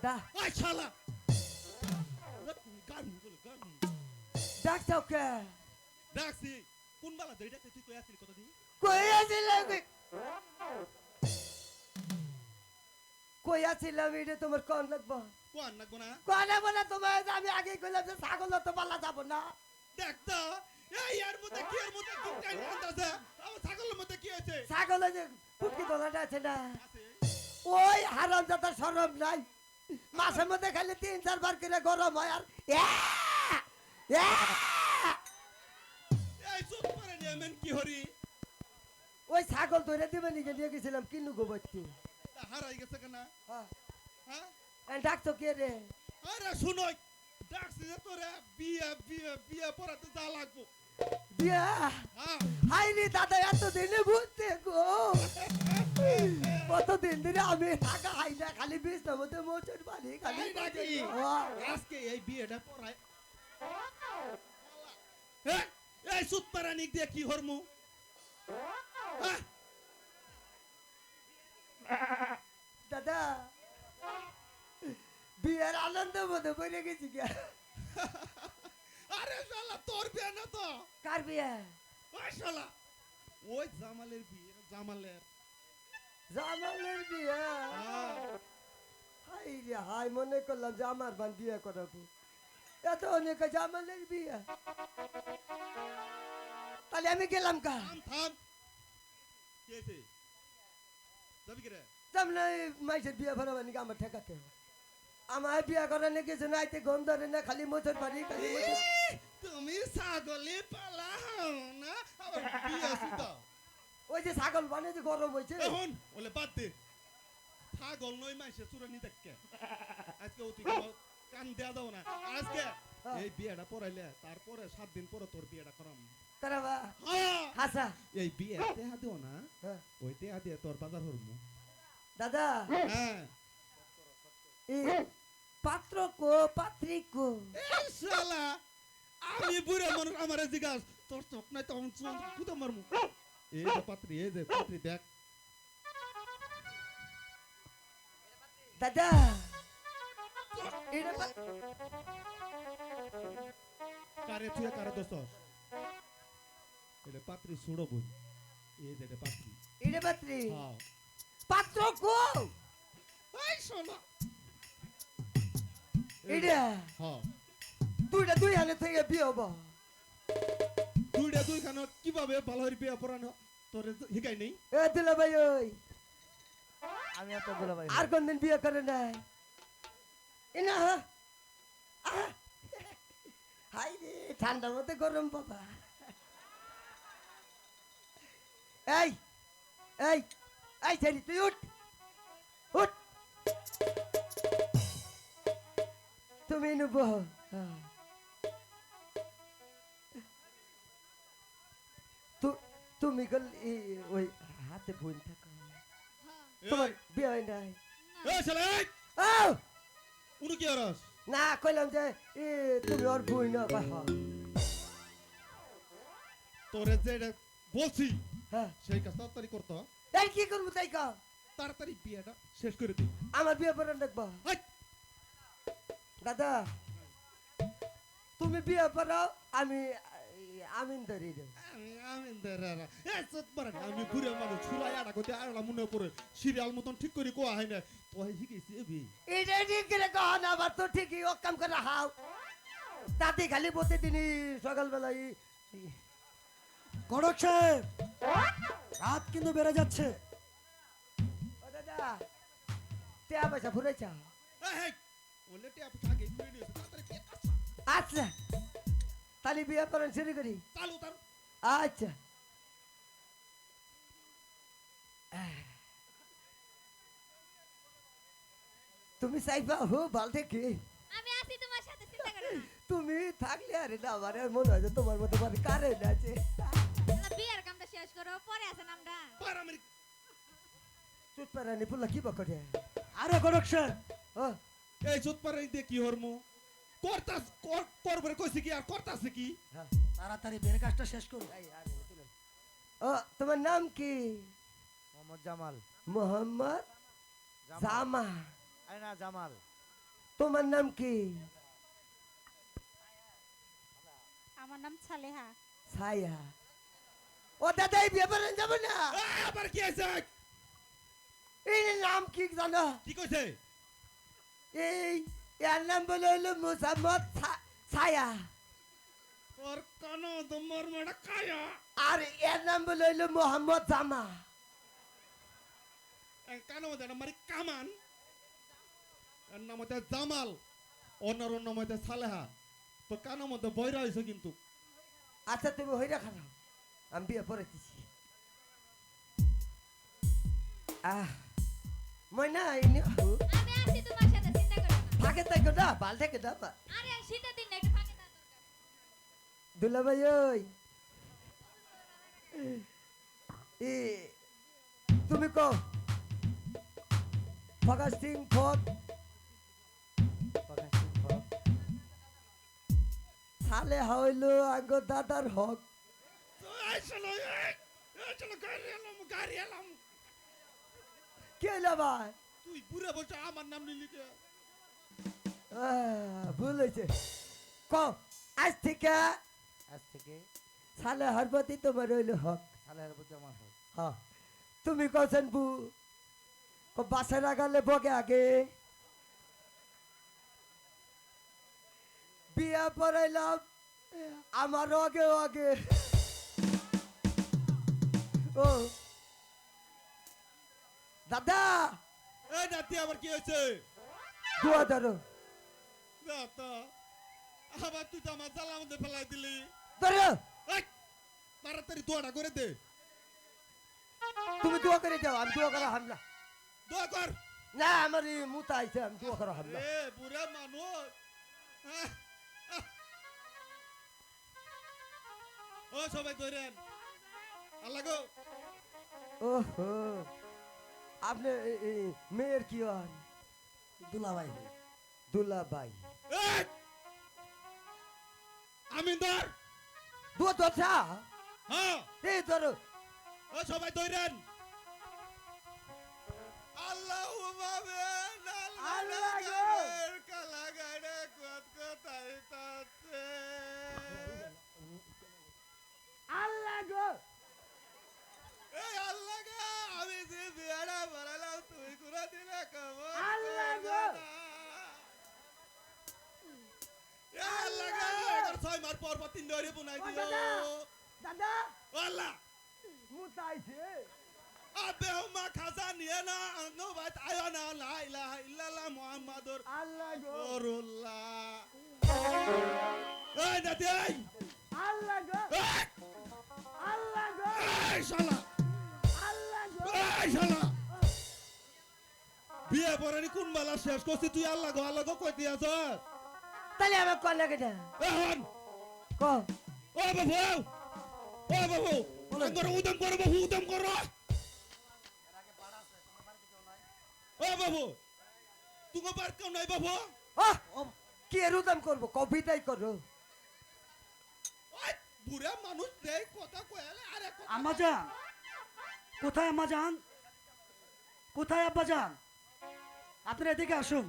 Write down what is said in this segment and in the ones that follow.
দাদা আই শালা কার মুখ ডাকছাও কে ডাকছি কোন বালা দই ডাকতে তুই কই আসলি কথা দি কই আছিলাম কই আছিলাম এটা তোমার কোন লাগবো কোন লাগবো না কোন লাগবো না তোমার আমি আগে কইলাম যে ছাগল তো পালা যাব না দেখ তো এই এর মধ্যে কি এর মধ্যে কি টাইম আন্দাজে আমার ছাগলের মধ্যে কি আছে ছাগল যে ফুটকি দলাটা আছে না আছে ওই হারাম জাতা শরম নাই মাসের মধ্যে খালি 3-4 বার করে গরম হয় আর এই চুপ করে নি এমন কি হরি ওই ছাগল ধরে দিবে নিকে নিয়ে গেছিলাম কিনু গোবরটি হারাই গেছে কেন হ্যাঁ হ্যাঁ ডাকতো কে রে আরে শুনই ডাকছি যে তোরে বিয়ে পড়াতে যা লাগবো বিয়া হ্যাঁ হাই রে দাদা এত দিনে বুঝতে গো কতদিন ধরে আমি টাকা হাই না খালি বিছনার মধ্যে মোচড় বানি খালি এই নাকি হ্যাঁ। আজকে এই বিয়েটা পড়ায় হ্যাঁ এই সুত পারানিক দিয়ে কি হরমু হ্যাঁ দাদা বিয়ের আনন্দ মধ্যে পড়ে গেছি কে আরে শালা তোর বিয়ে না তো কার বিয়ে ওই শালা ওই জামালের বিয়ে জামালের জামালের বিয়ে হ্যাঁ হাই রে হাই মনে করলাম যে আমার বান বিয়ে করাবো এত অনেক জামালের বিয়ে তাহলে আমি গেলাম কা থাম থাম কি হয়েছে যাবি কি রে সামনে মাইসের বিয়ে ভরা বানি আমার ঠেকাতে আমার বিয়ে করা নাকি কিছু নাইতে গম ধরে না খালি মোচর বাড়ি খালি মোচর তুমি ছাগলে পালাও না আবার বিয়ে সুতা ওই যে ছাগল বানে যে গরম হয়েছে এখন বলে বাদ দে ছাগল নই মাইসে চুরানি দেখকে আজকে তুই কান দেয়া দাও না আজকে এই বিয়েটা পড়াইলে তারপরে 7 দিন পরে তোর বিয়েটা করাম তারা বা হ্যাঁ হাসা এই বিয়ে দেয়া দিও না হ্যাঁ। ওই দেয়া দিয়ে তোর বাজার হরমু দাদা হ্যাঁ এই পাত্র কো পাত্রী কো এই শালা আমি বুড়া মানুষ আমারে জিগাস তোর চোখ নাই তো চোখ কুতো মারমু এই যে পাত্রী দেখ দাদা এটা কারে তুই কারে দোস্তস এটা পাত্রী ছুড়ো বই এই যে পাত্রী এটা পাত্রী হ্যাঁ পাত্র কো এই শালা এটা হ্যাঁ দুই হাতে থেকে বিয়ে হবো দুই খানো কিভাবে ভালো হয়ে বিয়ে পড়ানো তোর হিকাই নেই এ দিলা ভাই ওই আমি এত বলে ভাই আর কোনদিন বিয়ে করে নাই ইনা হাই রে ঠান্ডার মধ্যে গরম বাবা এই এই এই ছেড়ি তুই উঠ উঠ তুমি নেব তুমি গল ওই হাতে বোন থাকো তোমার বিয়ে হয় নাই এই শালা এই আও উনি কি হরস না কইলাম যে তুমি ওর বই না কহ তোরে যে এটা বলছি হ্যাঁ সেই কাজ তাড়াতাড়ি করতো এই কি করবো তাই কহ তাড়াতাড়ি বিয়েটা শেষ করে দিই আমার বিয়ে পরে দেখবো হাই দাদা তুমি বিয়ে পড়ো আমি আমিন ধরি দেব আমি বুড়া মানুষ ছুরাই আড়া করতে আড়া মনে পড়ে সিরিয়াল মতন ঠিক করে কোয়া হয় না তো শিখেছি এবি এটা ঠিক করে কহ না আবার তো ঠিকই ও কাম করে হাও তাতে খালি প্রতিদিনই সকালবেলায় গড়ক সাহেব রাত কিন্তু বেড়ে যাচ্ছে ও দাদা টিয়া পয়সা ফুরাইছা বলে টিয়া পয়সা আগে করে নিয়েছে তাড়াতাড়ি বিয়ে কর। আচ্ছা তাহলে বিয়ে করেন শুরু করি চালু তার আচ্ছা তুমি চাইবা হো ভাল থেকে আমি আছি তোমার সাথে চিন্তা করো না তুমি থাকলে আরে না আমার আর মনে হয় যে তোমার মতো মানে কারেন্ট আছে তাহলে বিয়ের কামটা শেষ করো পরে আছেন আমরা পারামারি চুট পারানি পুল্লা কি বকরে আরে গড়ক সাহেব ও এই চোট পারাই দিয়ে কি হরমু করতাস করবে কইছে কি আর করতাছে কি হ্যাঁ তাড়াতাড়ি বের কাজটা শেষ করুন এই আরে তুলেন ও তোমার নাম কি মোহাম্মদ জামাল মোহাম্মদ জামা আরে না জামাল তোমার নাম কি? আমার নাম সালেহা। ছায়া। ও দাদা এই বিয়ে করেন যাবো না। আবার কি আছে? এই নাম কি জানো? কি কইছে? এই এর নাম বলে হইলো মুসাম্মদ ছায়া। তোর কানো তোমার মেডা কায়া। আর এর নাম বলে হইলো মোহাম্মদ জামা। কানো দেনা মারি কামান। এর নাম হচ্ছে জামাল। অন্যর নাম হচ্ছে সালেহা। তো কানো মধ্যে বইরা হইছে কিন্তু। আচ্ছা তুমি হইরা খারাপ, আমি বিয়ে পরে দিছি। ময়না আমি আছি তোমার সাথে, চিন্তা করো না। ফাঁকে থাকো না, ভাল থেকে না। আরে শীতের দিন না, একটু ফাঁকে থাকা দরকার। দুলা ভাই ওই তুমি কো ফকাস সিং ফক সালে হইলো আঙ্গ দাদার হক। গাড়ি এলাম। কি হইলো ভাই? তুই পুরে বলছো আমার নাম নিলি কে? ভুল হয়েছে। ক আজ থেকে সালে হরবতি তোমার হইলো হক। হ্যাঁ তুমি কছেন বু বাসে রাখালে বগে আগে বিয়া পড়াইলাম আমার আগে আগে। ও দাদা এই নাতি আবার কি হয়েছে? দুয়া ধরো দাদা আবার তুই তো আমার জ্বালা মধ্যে ফেলাই দিলি। ধরো। এই, তাড়াতাড়ি দোয়াটা করে দে। তুমি দোয়া করে যাও, আমি দোয়া করা হামলা দোয়া কর। না আমার এই মুতা আইছে, আমি দোয়া করা হামলা। এ বুড়া মানুষ। আহ, আহ। ও সবাই ধরেন আল্লাহ গো। ওহো আপনি মেয়ের কি হন? দুলাভাই। দুলাভাই। এই, আমি ধর। দোয়া ধরছা? হ্যাঁ এই ধরো। ও সবাই ধরেন। আল্লাহ আল্লাহ গো। কালাগাড়ে কত কথাই তাতে। আল্লাহ গো। এই আল্লাহ গো, আমি যে বিয়াটা বানালাম তুই কোন দিনে কবর আল্লাহ গো। করবে না। এ আল্লাহ গো, এবার 6 মাস পর পর 3 ধরে বুনাই ও দিও। দাদা, দাদা ও আল্লাহ মুতা আইছে। আবে হুমা খাজা নিয়ে না আনো বাইত আয়া না লা ইলাহা ইল্লাল্লাহ মুহাম্মাদুর আল্লাহ গো। রাসূলুল্লাহ। এই নাতি এই, আল্লাহ গো। এই, আল্লাহ গো। এই শালা, আল্লাহ গো। এই শালা। বিয়ে পরে কোন বেলা শেষ করছিস তুই? আল্লাহ গো কই দিয়াছ? তাহলে আমার কল লাগে না। এখন ক ও বাবু, ও বাবু, আঙ্গর উদম করো বাবু, উদম করো। ও বাবু, তুমি বার কেউ নাই বাবু? কি এরুদাম করবো, কবিতাই করো। ওই বুড়া মানুষ দেই কথা কইলে আরে কথা আম্মাজান, কোথায় আম্মাজান? কোথায় আব্বাজান? আপনারা এদিকে আসুন।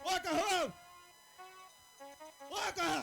ও কাহো, ও কাহা।